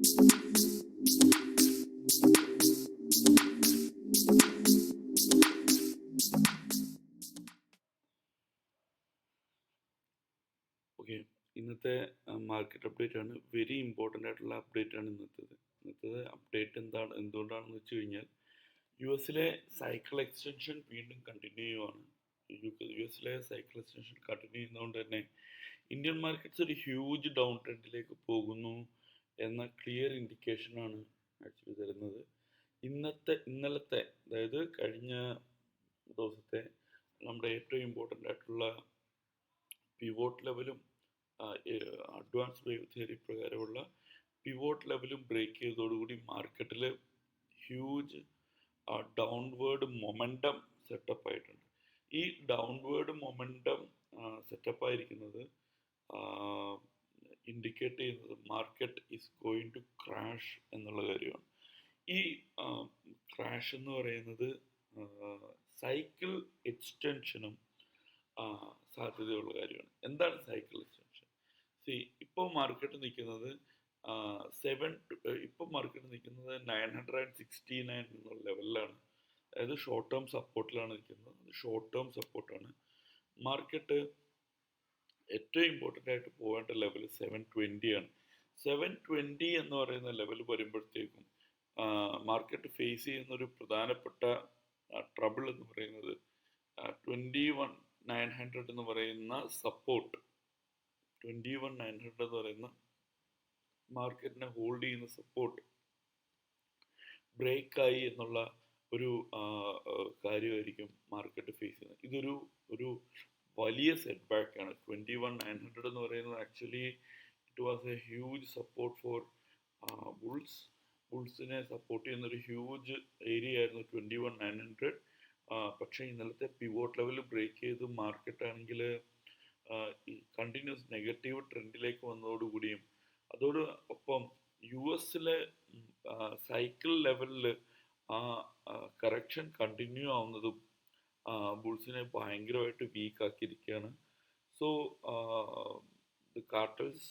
Okay, ഇന്നത്തെ market update ആണ്. Very important ആയിട്ടുള്ള അപ്ഡേറ്റ് ആണ് ഇന്നത്തെ അപ്ഡേറ്റ് എന്തുകൊണ്ടാണെന്ന് വെച്ച് കഴിഞ്ഞാൽ യു എസിലെ സൈക്കിൾ എക്സ്റ്റൻഷൻ വീണ്ടും കണ്ടിന്യൂ ചെയ്യുവാണ്. യു എസിലെ സൈക്കിൾ എക്സ്റ്റൻഷൻ കണ്ടിന്യൂ ചെയ്യുന്നതുകൊണ്ട് തന്നെ ഇന്ത്യൻ മാർക്കറ്റ്സ് ഒരു ഹ്യൂജ് ഡൗൺ ട്രെൻഡിലേക്ക് പോകുന്നു എന്ന ക്ലിയർ ഇൻഡിക്കേഷനാണ് ആക്ച്വലി തരുന്നത്. ഇന്നലത്തെ അതായത് കഴിഞ്ഞ ദിവസത്തെ നമ്മുടെ ഏറ്റവും ഇമ്പോർട്ടൻ്റ് ആയിട്ടുള്ള പിവോട്ട് ലെവലും അഡ്വാൻസ് വേവ് തിയറി പ്രകാരമുള്ള പിവോട്ട് ലെവലും ബ്രേക്ക് ചെയ്തതോടുകൂടി മാർക്കറ്റിൽ ഹ്യൂജ് ഡൗൺവേർഡ് മൊമെൻറ്റം സെറ്റപ്പ് ആയിട്ടുണ്ട്. ഈ ഡൗൺവേർഡ് മൊമെൻറ്റം സെറ്റപ്പ് ആയിരിക്കുന്നത് ഇൻഡിക്കേറ്റ് ചെയ്യുന്നത് market is going to crash എന്നുള്ള കാര്യമാണ്. ഈ ക്രാഷ് എന്ന് പറയുന്നത് സൈക്കിൾ എക്സ്റ്റൻഷനും സാധ്യതയുള്ള കാര്യമാണ്. എന്താണ് സൈക്കിൾ എക്സ്റ്റൻഷൻ? ഇപ്പോൾ മാർക്കറ്റ് നിൽക്കുന്നത് ഇപ്പോൾ മാർക്കറ്റ് നിൽക്കുന്നത് 969 എന്നുള്ള ലെവലിലാണ്. അതായത് ഷോർട്ട് ടേം സപ്പോർട്ടിലാണ് നിൽക്കുന്നത്. ഷോർട്ട് ടേം സപ്പോർട്ടാണ്. മാർക്കറ്റ് ഏറ്റവും ഇമ്പോർട്ടൻ്റ് ആയിട്ട് പോകേണ്ട ലെവൽ 720 ആണ്. 720 എന്ന് പറയുന്ന ലെവൽ വരുമ്പോഴത്തേക്കും മാർക്കറ്റ് ഫേസ് ചെയ്യുന്ന ഒരു പ്രധാനപ്പെട്ട ട്രബിൾ എന്ന് പറയുന്നത് 21,900 എന്ന് പറയുന്ന സപ്പോർട്ട്, 21,900 എന്ന് പറയുന്ന മാർക്കറ്റിനെ ഹോൾഡ് ചെയ്യുന്ന സപ്പോർട്ട് ബ്രേക്കായി എന്നുള്ള ഒരു കാര്യമായിരിക്കും മാർക്കറ്റ് ഫേസ് ചെയ്യുന്നത്. ഇതൊരു വലിയ സെറ്റ് ബാക്ക് ആണ്. 21,900 എന്ന് പറയുന്നത് actually it was a huge support for ബുൾസിനെ സപ്പോർട്ട് ചെയ്യുന്ന ഒരു ഹ്യൂജ് ഏരിയ ആയിരുന്നു 21,900. പക്ഷേ ഇന്നലത്തെ പിവോട്ട് ലെവൽ ബ്രേക്ക് ചെയ്ത് മാർക്കറ്റ് ആണെങ്കിൽ കണ്ടിന്യൂസ് നെഗറ്റീവ് ട്രെൻഡിലേക്ക് വന്നതോടുകൂടിയും അതോടൊപ്പം യു എസിലെ സൈക്കിൾ ലെവലിൽ കറക്ഷൻ കണ്ടിന്യൂ ആവുന്നതും ബുൾസിനെ ഭയങ്കരമായിട്ട് വീക്ക് ആക്കിയിരിക്കുകയാണ്. So the cartels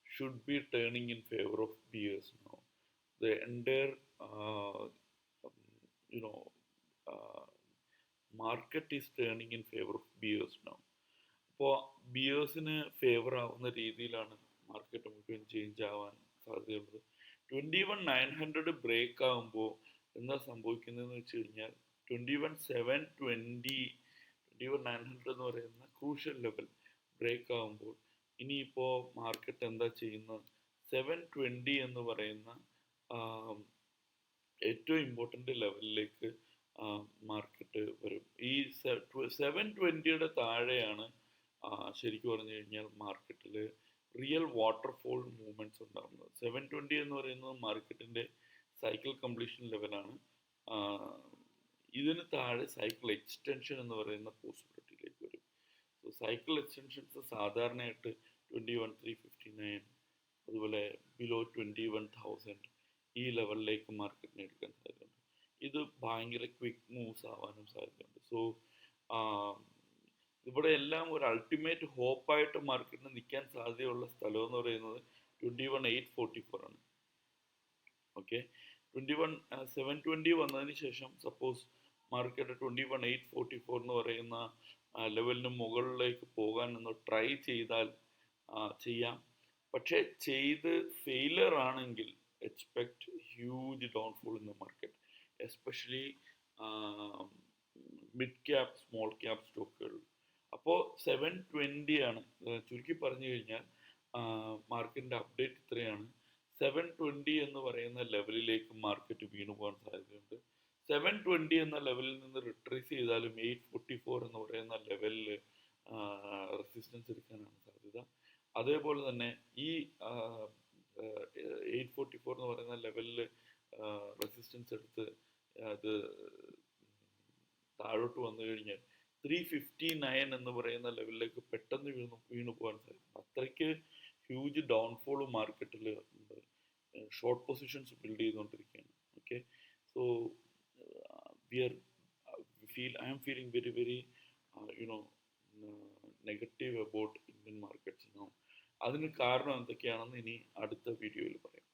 should be turning in favour of bears now. The entire market is turning in favor of bears now. അപ്പോൾ ബിയേഴ്സിന് ഫേവർ ആവുന്ന രീതിയിലാണ് മാർക്കറ്റ് മുഴുവൻ ചേഞ്ച് ആവാൻ സാധ്യതയുള്ളത്. 21,900 ബ്രേക്ക് ആകുമ്പോൾ എന്താ സംഭവിക്കുന്നതെന്ന് വെച്ച് കഴിഞ്ഞാൽ 21,900 എന്ന് പറയുന്ന ക്രൂഷ്യൽ ലെവൽ ബ്രേക്ക് ആകുമ്പോൾ ഇനിയിപ്പോൾ മാർക്കറ്റ് എന്താ ചെയ്യുന്നത്? 720 എന്ന് പറയുന്ന ഏറ്റവും ഇമ്പോർട്ടൻ്റ് ലെവലിലേക്ക് മാർക്കറ്റ് വരും. ഈ 720യുടെ താഴെയാണ് ശരിക്കും പറഞ്ഞു കഴിഞ്ഞാൽ മാർക്കറ്റിൽ റിയൽ വാട്ടർഫോൾ മൂവ്മെൻറ്റ്സ് ഉണ്ടാകുന്നത്. 720 എന്ന് പറയുന്നത് മാർക്കറ്റിൻ്റെ സൈക്കിൾ കംപ്ലീഷൻ ലെവലാണ്. ഇതിന് താഴെ സൈക്കിൾ എക്സ്റ്റൻഷൻ എന്ന് പറയുന്ന പോസിബിലിറ്റിയിലേക്ക് വരും. സോ സൈക്കിൾ എക്സ്റ്റൻഷൻസ് സാധാരണയായിട്ട് 21,359 അതുപോലെ ബിലോ 21,000 ഈ ലെവലിലേക്ക് മാർക്കറ്റിനെ എടുക്കാൻ സാധ്യതയുണ്ട്. ഇത് ഭയങ്കര ക്വിക്ക് മൂവ്സ് ആവാനും സാധ്യതയുണ്ട്. സോ ഇവിടെ എല്ലാം ഒരു അൾട്ടിമേറ്റ് ഹോപ്പായിട്ട് മാർക്കറ്റിന് നിൽക്കാൻ സാധ്യതയുള്ള സ്ഥലം എന്ന് പറയുന്നത് 21,844 ആണ്. ഓക്കെ, 720 വന്നതിന് ശേഷം സപ്പോസ് മാർക്കറ്റ് 21,844 എന്ന് പറയുന്ന ലെവലിന് മുകളിലേക്ക് പോകാൻ ഒന്ന് ട്രൈ ചെയ്താൽ ചെയ്യാം. പക്ഷേ ചെയ്ത് ഫെയിലർ ആണെങ്കിൽ expect huge downfall in the market, especially mid cap, small cap സ്റ്റോക്കുകൾ. അപ്പോൾ 720 ആണ് ചുരുക്കി പറഞ്ഞു കഴിഞ്ഞാൽ മാർക്കറ്റിൻ്റെ അപ്ഡേറ്റ് ഇത്രയാണ്. 720 എന്ന് പറയുന്ന ലെവലിലേക്ക് മാർക്കറ്റ് വീണു പോകാൻ സാധ്യതയുണ്ട്. 720 എന്ന ലെവലിൽ നിന്ന് റിട്രേസ് ചെയ്താലും 844 എന്ന് പറയുന്ന ലെവലിൽ റെസിസ്റ്റൻസ് എടുക്കാനാണ് സാധ്യത. അതേപോലെ തന്നെ ഈ 844 എന്ന് പറയുന്ന ലെവലിൽ റെസിസ്റ്റൻസ് എടുത്ത് അത് താഴോട്ട് വന്നു കഴിഞ്ഞാൽ 359 എന്ന് പറയുന്ന ലെവലിലേക്ക് പെട്ടെന്ന് വീണു പോകാൻ സാധിക്കും. അത്രയ്ക്ക് ഹ്യൂജ് ഡൗൺഫോൾ മാർക്കറ്റിൽ ഉണ്ട്. ഷോർട്ട് പൊസിഷൻസ് ബിൽഡ് ചെയ്തുകൊണ്ടിരിക്കുകയാണ്. Okay, so I am feeling very negative about Indian markets now. അതിന് കാരണം എന്തൊക്കെയാണെന്ന് ഇനി അടുത്ത വീഡിയോയിൽ പറയാം.